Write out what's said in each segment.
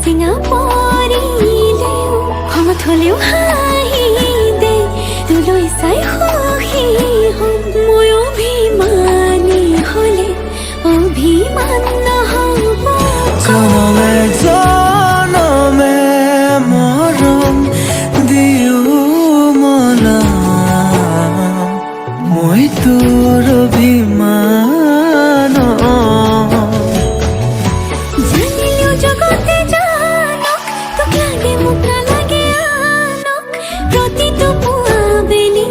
চিঙা পৰিলেও খঙত হ'লেও হাঁহি দে তোলৈ চাই সুখী হ'ম মই অভিমানী হ'লে অভিমান নহ'ব জনমে জনমে মৰম দিও মনা মই তোৰ অভিমান জানিলেও জগতে জানক তোক লাগে মোক নালাগে আনক প্ৰতিটো পুৱা বেলি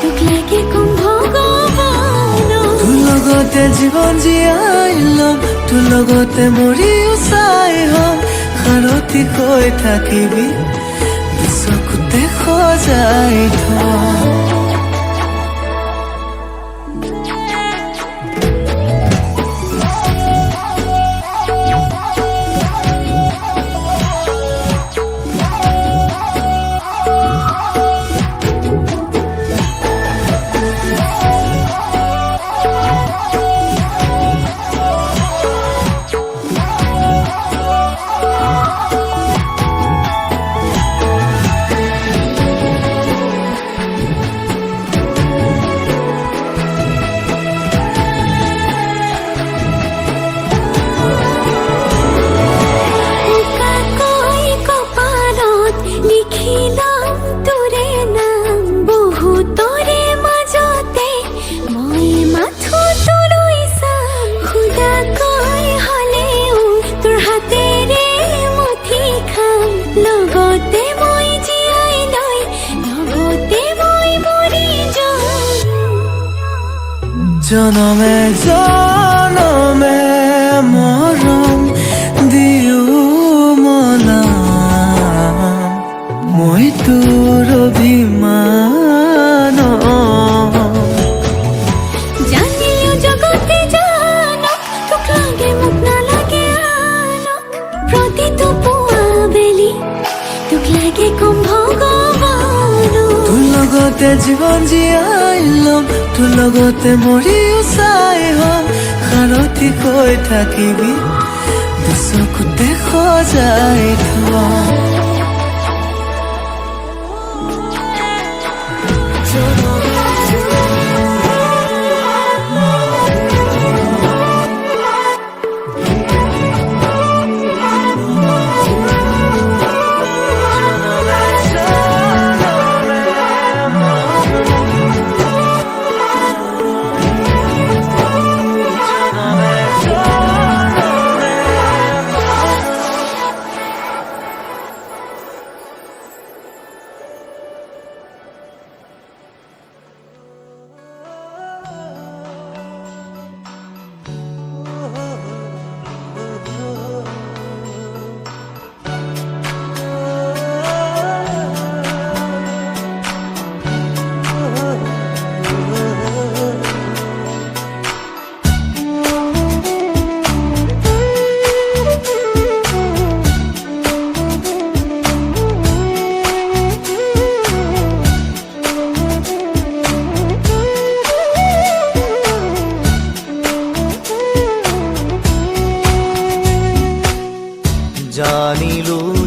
তোক লাগে কম ভগৱানক তোৰ লগতে জীৱন জীয়াই ল'ম তোৰ লগতে মৰিও চাই হ'ম সাৰথি কৈ থাকিবি চকুতে সজাই থম জনমে জনমে মৰম দিও মনা মই তোৰ অভিমান জানিলেও জগতে জানক তোক লাগে মোক নালাগে আনক প্ৰতিটো পুৱা বেলি তোক লাগে কম ভগৱানক তোৰ লগতে জীৱন জীয়াই ল'ম তোৰ লগতে মৰিও চাই হ'ম সাৰথি কৈ থাকিবি চকুতে সজাই থম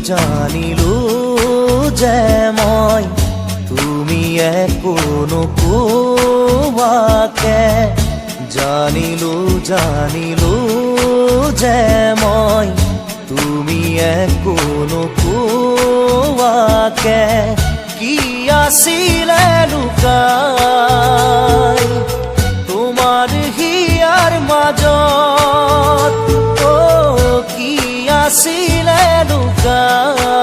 জানিলো যে মই তুমি একো নোকোৱাকে জানিলো যে মই তুমি একো নোকোৱাকে কি আছিলে লুকাই তোমাৰ হিয়াৰ মাজত কি আছিলে লুকাই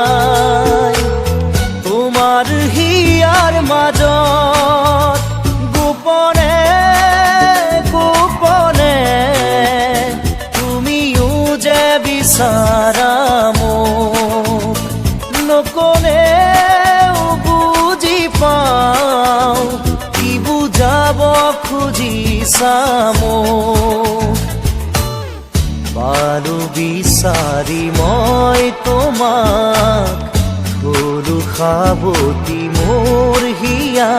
তোমাৰ হিয়াৰ মাজত গোপনে গোপনে তুমিও যে বিচাৰা মোক নকলেও বুজি পাওঁ কি বুজাব খুজিছা মোক পালো বিচাৰি মই তোমাক গৰু সাৱতি মোৰ হিয়া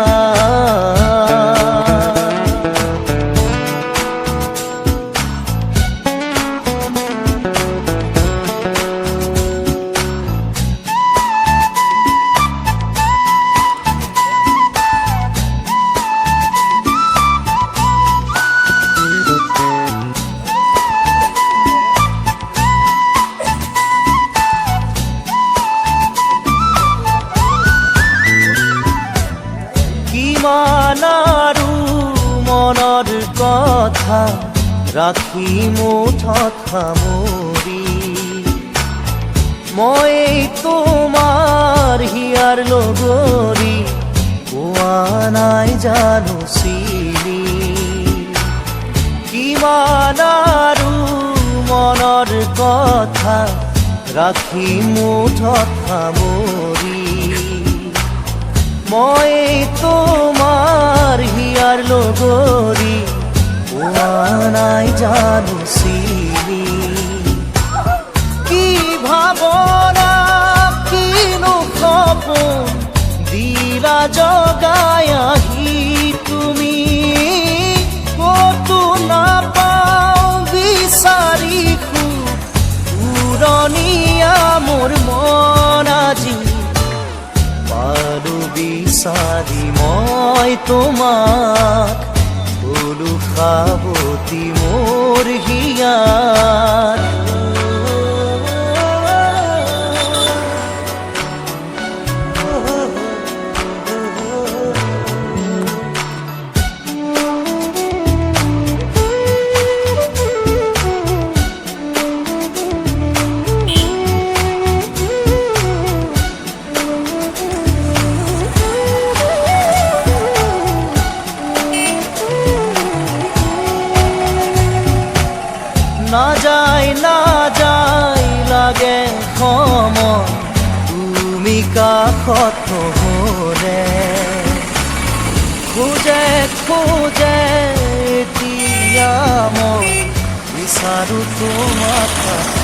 কথা ৰাখি মুঠত সামৰি মই তোমাৰ হিয়াৰ লগৰী পোৱা নাই জানো চিনি কিমান আৰু মনৰ কথা ৰাখি মুঠত সামৰি মই তোমাৰ হিয়াৰ লগৰী পোৱা নাই জানো চিনি কি ভাৱনা কিনো সপোন দিলা জগাই আহি তুমি ক'তো নাপাওঁ বিচাৰি পুৰণীয়া মোৰ মন আজি পালো বিচাৰি মই তোমাক বোলো সাৱতি মোৰ হিয়াত না যায় লাগে সময় তুমি কাষত নহ'লে খোজে এতিয়া মই বিচাৰো তোমাক